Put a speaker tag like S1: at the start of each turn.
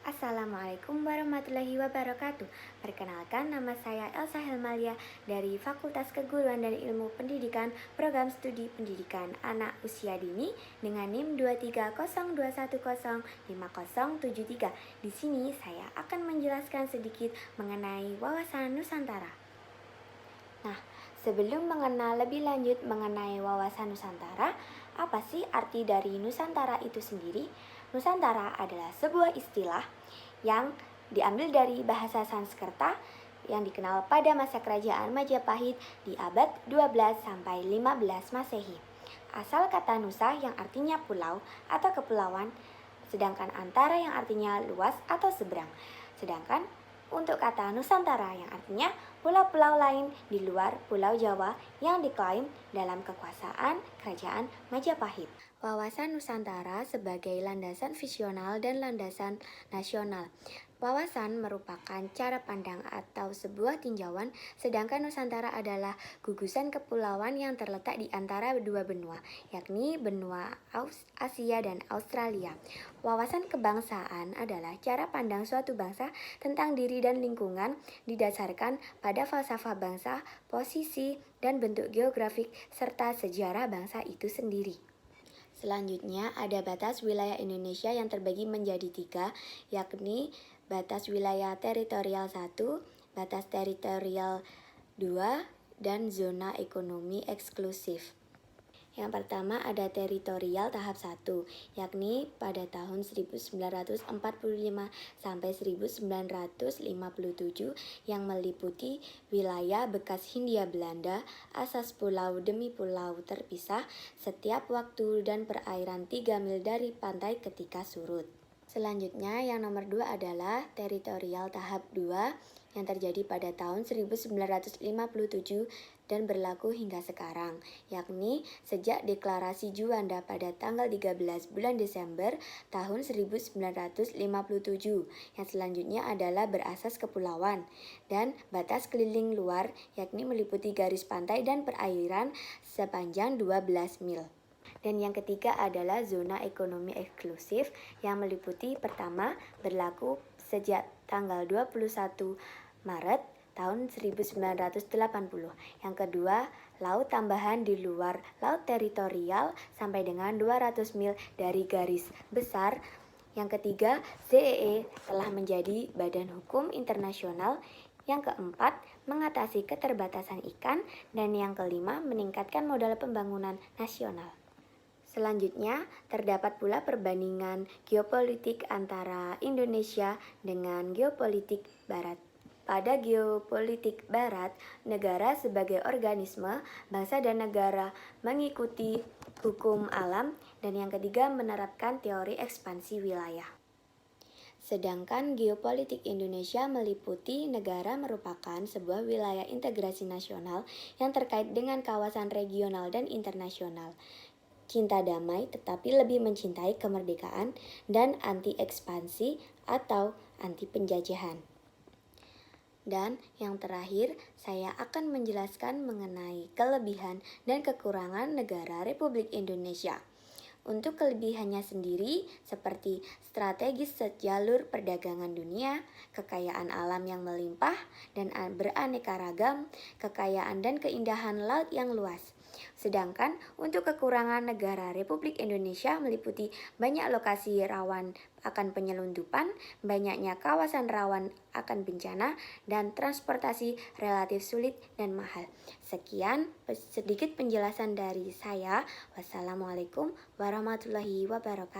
S1: Assalamualaikum warahmatullahi wabarakatuh. Perkenalkan, nama saya Elsa Helmalia dari Fakultas Keguruan dan Ilmu Pendidikan Program Studi Pendidikan Anak Usia Dini dengan NIM 230105073. Di sini saya akan menjelaskan sedikit mengenai wawasan Nusantara. Nah, sebelum mengenal lebih lanjut mengenai wawasan Nusantara, apa sih arti dari Nusantara itu sendiri? Nusantara adalah sebuah istilah yang diambil dari bahasa Sanskerta yang dikenal pada masa kerajaan Majapahit di abad 12 sampai 15 Masehi. Asal kata Nusa yang artinya pulau atau kepulauan, sedangkan Antara yang artinya luas atau seberang. Sedangkan untuk kata Nusantara yang artinya pulau-pulau lain di luar Pulau Jawa yang diklaim dalam kekuasaan Kerajaan Majapahit. Wawasan Nusantara sebagai landasan visional dan landasan nasional. Wawasan merupakan cara pandang atau sebuah tinjauan, sedangkan Nusantara adalah gugusan kepulauan yang terletak di antara dua benua, yakni benua Asia dan Australia. Wawasan kebangsaan adalah cara pandang suatu bangsa tentang diri dan lingkungan didasarkan pada falsafah bangsa, posisi, dan bentuk geografik serta sejarah bangsa itu sendiri. Selanjutnya ada batas wilayah Indonesia yang terbagi menjadi 3, yakni batas wilayah teritorial 1, batas teritorial 2, dan zona ekonomi eksklusif. Yang pertama ada teritorial tahap 1, yakni pada tahun 1945 sampai 1957 yang meliputi wilayah bekas Hindia Belanda, asas pulau demi pulau terpisah setiap waktu dan perairan 3 mil dari pantai ketika surut. Selanjutnya yang nomor 2 adalah teritorial tahap 2 yang terjadi pada tahun 1957 dan berlaku hingga sekarang, yakni sejak Deklarasi Juanda pada tanggal 13 bulan Desember tahun 1957. Yang selanjutnya adalah berasas kepulauan dan batas keliling luar, yakni meliputi garis pantai dan perairan sepanjang 12 mil. Dan yang ketiga adalah zona ekonomi eksklusif yang meliputi pertama berlaku sejak tanggal 21 Maret tahun 1980. Yang kedua, laut tambahan di luar laut teritorial sampai dengan 200 mil dari garis besar. Yang ketiga, ZEE telah menjadi badan hukum internasional. Yang keempat, mengatasi keterbatasan ikan. Dan yang kelima, meningkatkan modal pembangunan nasional. Selanjutnya, terdapat pula perbandingan geopolitik antara Indonesia dengan geopolitik Barat. Pada geopolitik Barat, negara sebagai organisme, bangsa dan negara mengikuti hukum alam, dan yang ketiga menerapkan teori ekspansi wilayah. Sedangkan geopolitik Indonesia meliputi negara merupakan sebuah wilayah integrasi nasional yang terkait dengan kawasan regional dan internasional. Cinta damai tetapi lebih mencintai kemerdekaan dan anti ekspansi atau anti penjajahan. Dan yang terakhir, saya akan menjelaskan mengenai kelebihan dan kekurangan negara Republik Indonesia. Untuk kelebihannya sendiri, seperti strategis sejalur perdagangan dunia, kekayaan alam yang melimpah dan beraneka ragam, kekayaan dan keindahan laut yang luas. Sedangkan untuk kekurangan negara Republik Indonesia meliputi banyak lokasi rawan akan penyelundupan, banyaknya kawasan rawan akan bencana, dan transportasi relatif sulit dan mahal. Sekian sedikit penjelasan dari saya. Wassalamualaikum warahmatullahi wabarakatuh.